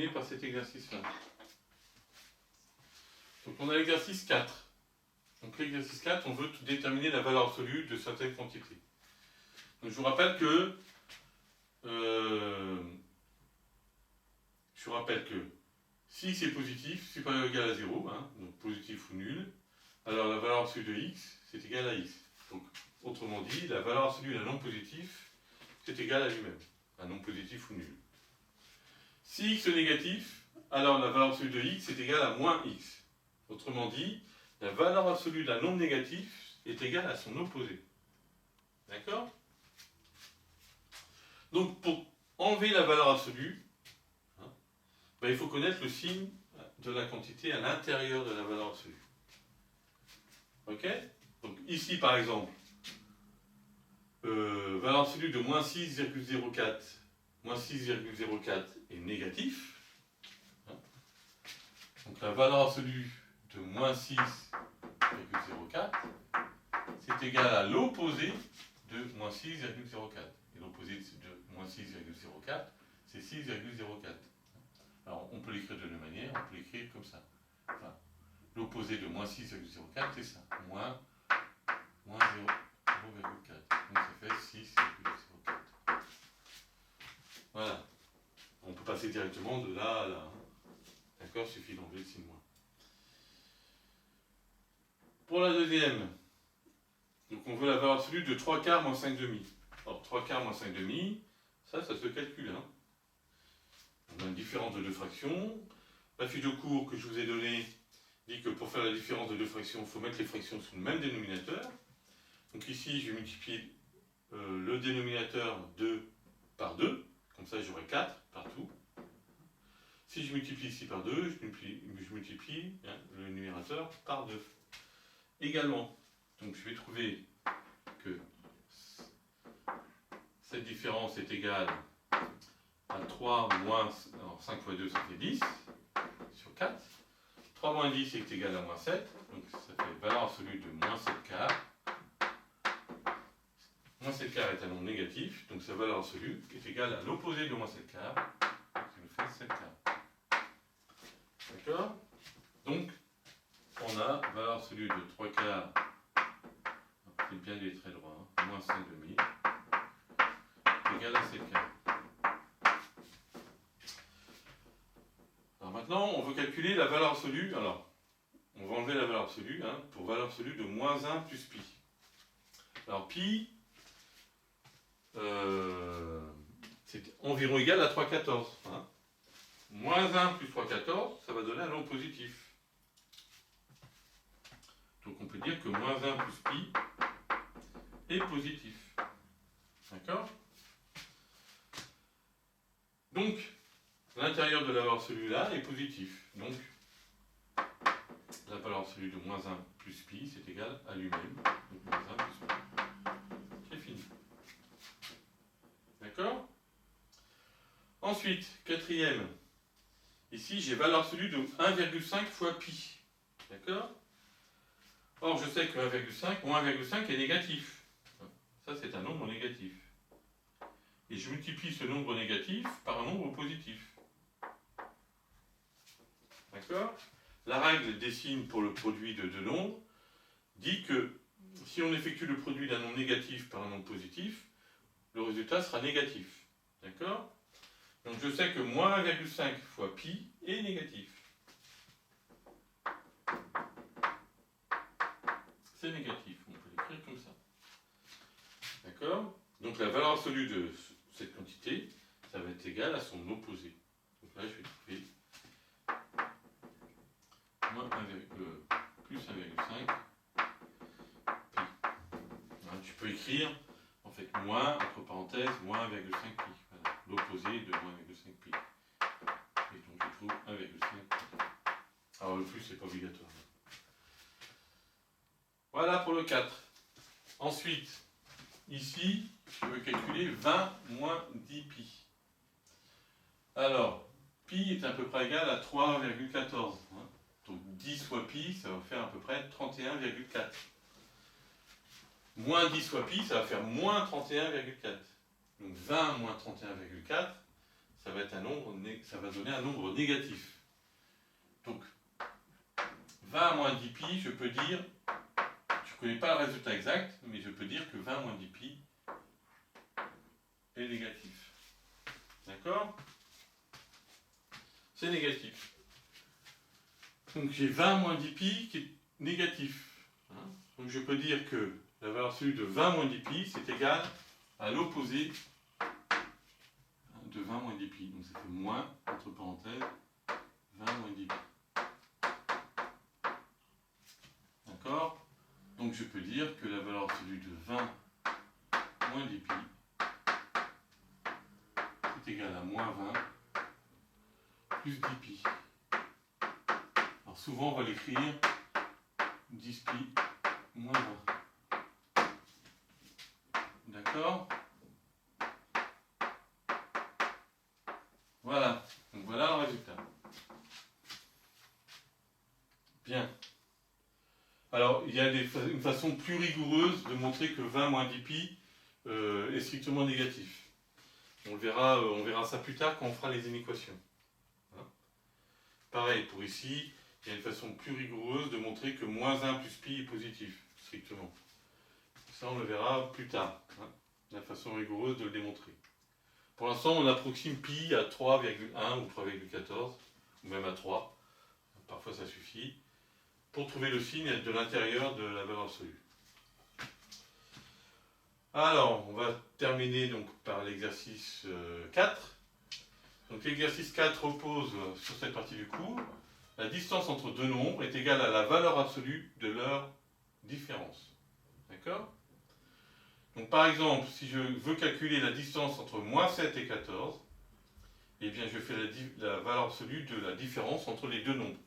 terminer par cet exercice-là. Donc on a l'exercice 4. Donc l'exercice 4, on veut déterminer la valeur absolue de certaines quantités. Donc je vous rappelle que si x est positif, supérieur ou égal à 0, hein, donc positif ou nul, alors la valeur absolue de x, c'est égal à x. Donc autrement dit, la valeur absolue d'un non positif, c'est égal à lui-même, un non positif ou nul. Si x est négatif, alors la valeur absolue de x est égale à moins x. Autrement dit, la valeur absolue d'un nombre négatif est égale à son opposé. D'accord? Donc, pour enlever la valeur absolue, hein, ben, il faut connaître le signe de la quantité à l'intérieur de la valeur absolue. Ok? Donc, ici, par exemple, valeur absolue de moins 6,04. Moins 6,04 est négatif. Hein? Donc, la valeur absolue de moins 6,04, c'est égal à l'opposé de moins 6,04. Et l'opposé de moins 6,04, c'est 6,04. Alors, on peut l'écrire de deux manières, on peut l'écrire comme ça. Enfin, l'opposé de moins 6,04, c'est ça. Moins 0,04. Donc, ça fait 6,04. Voilà. On peut passer directement de là à là. D'accord? Il suffit d'enlever le signe moins. Pour la deuxième, donc on veut la valeur absolue de 3 quarts moins 5 demi. Alors 3 quarts moins 5 demi, ça se calcule. Hein. On a une différence de deux fractions. La fiche de cours que je vous ai donnée dit que pour faire la différence de deux fractions, il faut mettre les fractions sous le même dénominateur. Donc ici, je vais multiplier le dénominateur 2 par 2. Comme ça, j'aurai 4 partout. Si je multiplie ici par 2, je multiplie hein, le numérateur par 2. Également, donc je vais trouver que cette différence est égale à 3 moins, alors 5 fois 2 ça fait 10 sur 4. 3 moins 10 est égal à moins 7, donc ça fait valeur absolue de moins 7 quarts. Moins 7 quarts est un nombre négatif, donc sa valeur absolue est égale à l'opposé de moins 7 quarts, qui nous fait 7 quarts. D'accord? Donc, on a valeur absolue de 3 quarts, c'est bien des traits droits, hein, moins 5 demi, égale à 7 quarts. Alors maintenant, on veut calculer la valeur absolue. Alors, on va enlever la valeur absolue, hein, pour valeur absolue de moins 1 plus pi. Alors, pi, c'est environ égal à 3,14. Hein. Moins 1 plus 3,14, ça va donner un nombre positif. Donc on peut dire que moins 1 plus pi est positif. D'accord? Donc, l'intérieur de la valeur absolue là est positif. Donc, la valeur absolue de moins 1 plus pi, c'est égal à lui-même. Donc moins 1 plus pi. C'est fini. D'accord? Ensuite, quatrième. Ici, j'ai valeur absolue de 1,5 fois pi. D'accord? Or, je sais que 1,5, moins 1,5 est négatif. Ça, c'est un nombre négatif. Et je multiplie ce nombre négatif par un nombre positif. D'accord? La règle des signes pour le produit de deux nombres dit que si on effectue le produit d'un nombre négatif par un nombre positif, le résultat sera négatif. D'accord? Donc je sais que moins 1,5 fois pi est négatif. C'est négatif, on peut l'écrire comme ça. D'accord? Donc la valeur absolue de cette quantité, ça va être égal à son opposé. Donc là, je vais trouver plus 1,5 pi. Voilà, tu peux écrire, en fait, moins, entre parenthèses, moins 1,5 pi. Voilà, l'opposé de moins 1,5 pi. Et donc, je trouve 1,5 pi. Alors, le plus, c'est pas obligatoire. Voilà pour le 4. Ensuite, ici, je veux calculer 20 moins 10 pi. Alors, pi est à peu près égal à 3,14. Hein. Donc 10 fois pi, ça va faire à peu près 31,4. Moins 10 fois pi, ça va faire moins 31,4. Donc 20 moins 31,4, ça va être un nombre, ça va donner un nombre négatif. Donc, 20 moins 10 pi, je peux dire, je ne connais pas le résultat exact, mais je peux dire que 20 moins 10 pi est négatif. D'accord? C'est négatif. Donc j'ai 20 moins 10 pi qui est négatif. Donc je peux dire que la valeur absolue de 20 moins 10 pi, c'est égal à l'opposé de 20 moins 10 pi. Donc ça fait moins, entre parenthèses, 20 moins 10 pi. D'accord? Donc je peux dire que la valeur absolue de 20 moins 10 pi est égale à moins 20 plus 10 pi. Alors souvent on va l'écrire 10 pi moins 20. D'accord? Voilà. Donc voilà le résultat. Bien. Alors, il y a une façon plus rigoureuse de montrer que 20 moins 10 pi est strictement négatif. On verra ça plus tard quand on fera les inéquations. Hein? Pareil, pour ici, il y a une façon plus rigoureuse de montrer que moins 1 plus pi est positif, strictement. Ça, on le verra plus tard, hein, la façon rigoureuse de le démontrer. Pour l'instant, on approxime pi à 3,1 ou 3,14, ou même à 3. Parfois, ça suffit. Pour trouver le signe de l'intérieur de la valeur absolue. Alors, on va terminer donc par l'exercice 4. Donc l'exercice 4 repose sur cette partie du cours. La distance entre deux nombres est égale à la valeur absolue de leur différence. D'accord? Donc par exemple, si je veux calculer la distance entre moins 7 et 14, eh bien je fais la valeur absolue de la différence entre les deux nombres.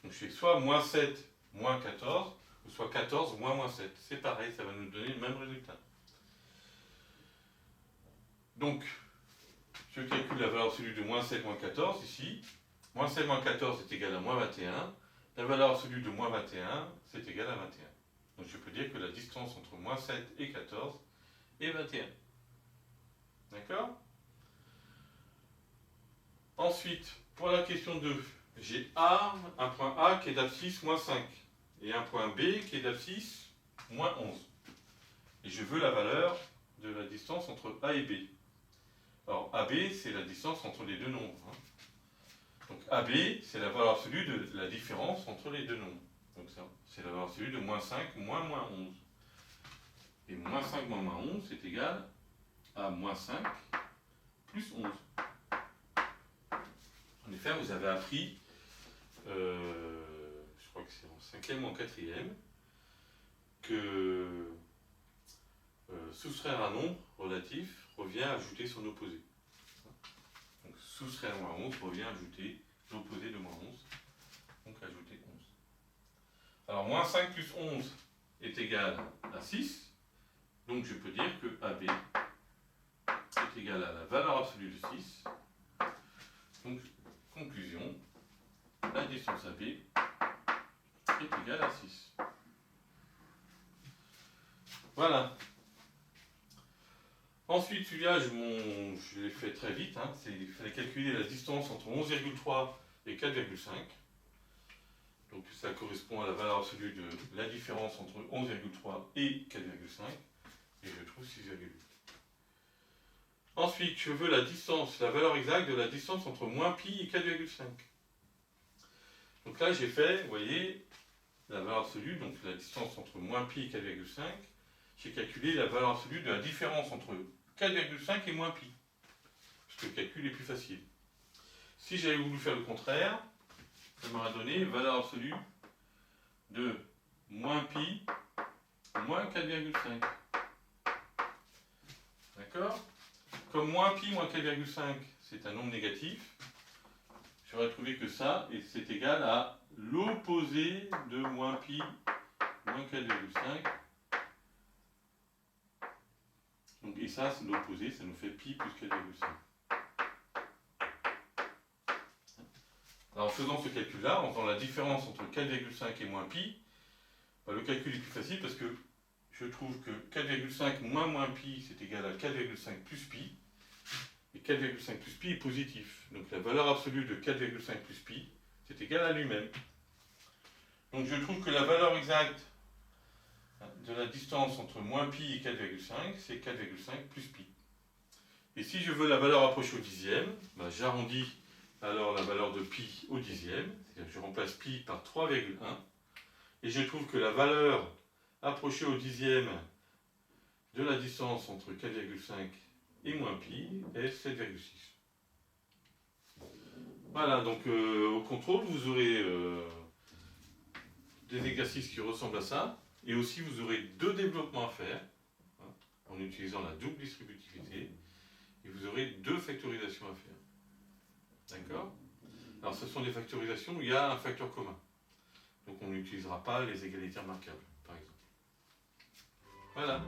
Donc je fais soit moins 7 moins 14, ou soit 14 moins 7. C'est pareil, ça va nous donner le même résultat. Donc, je calcule la valeur absolue de moins 7 moins 14 ici. Moins 7 moins 14 est égal à moins 21. La valeur absolue de moins 21, c'est égal à 21. Donc je peux dire que la distance entre moins 7 et 14 est 21. D'accord? Ensuite, pour la question 2, j'ai un point A qui est d'abscisse moins 5 et un point B qui est d'abscisse moins 11. Et je veux la valeur de la distance entre A et B. Alors AB, c'est la distance entre les deux nombres. Hein. Donc AB, c'est la valeur absolue de la différence entre les deux nombres. Donc ça, c'est la valeur absolue de moins 5 moins 11. Et moins 5 moins 11, c'est égal à moins 5 plus 11. En effet, vous avez appris, je crois que c'est en 5e ou en 4e, que soustraire un nombre relatif revient à ajouter son opposé. Donc soustraire moins 11 revient à ajouter l'opposé de moins 11, donc ajouter 11. Alors moins 5 plus 11 est égal à 6, donc je peux dire que AB est égal à la valeur absolue de 6. Donc conclusion, la distance AB est égale à 6. Voilà. Ensuite, celui-là, je l'ai fait très vite. Hein. Il fallait calculer la distance entre 11,3 et 4,5. Donc ça correspond à la valeur absolue de la différence entre 11,3 et 4,5. Et je trouve 6,8. Ensuite, je veux la valeur exacte de la distance entre moins pi et 4,5. Donc là, j'ai fait, vous voyez, la valeur absolue, donc la distance entre moins pi et 4,5. J'ai calculé la valeur absolue de la différence entre 4,5 et moins pi. Parce que le calcul est plus facile. Si j'avais voulu faire le contraire, ça m'aurait donné valeur absolue de moins pi moins 4,5. D'accord? Comme moins pi moins 4,5, c'est un nombre négatif, j'aurais trouvé que ça, et c'est égal à l'opposé de moins pi moins 4,5. Donc, et ça, c'est l'opposé, ça nous fait pi plus 4,5. Alors en faisant ce calcul-là, en faisant la différence entre 4,5 et moins pi, le calcul est plus facile parce que je trouve que 4,5 moins pi, c'est égal à 4,5 plus pi. Et 4,5 plus pi est positif. Donc la valeur absolue de 4,5 plus pi, c'est égal à lui-même. Donc je trouve que la valeur exacte de la distance entre moins pi et 4,5, c'est 4,5 plus pi. Et si je veux la valeur approchée au dixième, bah, j'arrondis alors la valeur de pi au dixième, c'est-à-dire que je remplace pi par 3,1, et je trouve que la valeur approchée au dixième de la distance entre 4,5 et moins pi est 7,6. Voilà, donc au contrôle, vous aurez des exercices qui ressemblent à ça, et aussi vous aurez 2 développements à faire, hein, en utilisant la double distributivité, et vous aurez 2 factorisations à faire. D'accord? Alors ce sont des factorisations où il y a un facteur commun. Donc on n'utilisera pas les égalités remarquables, par exemple. Voilà.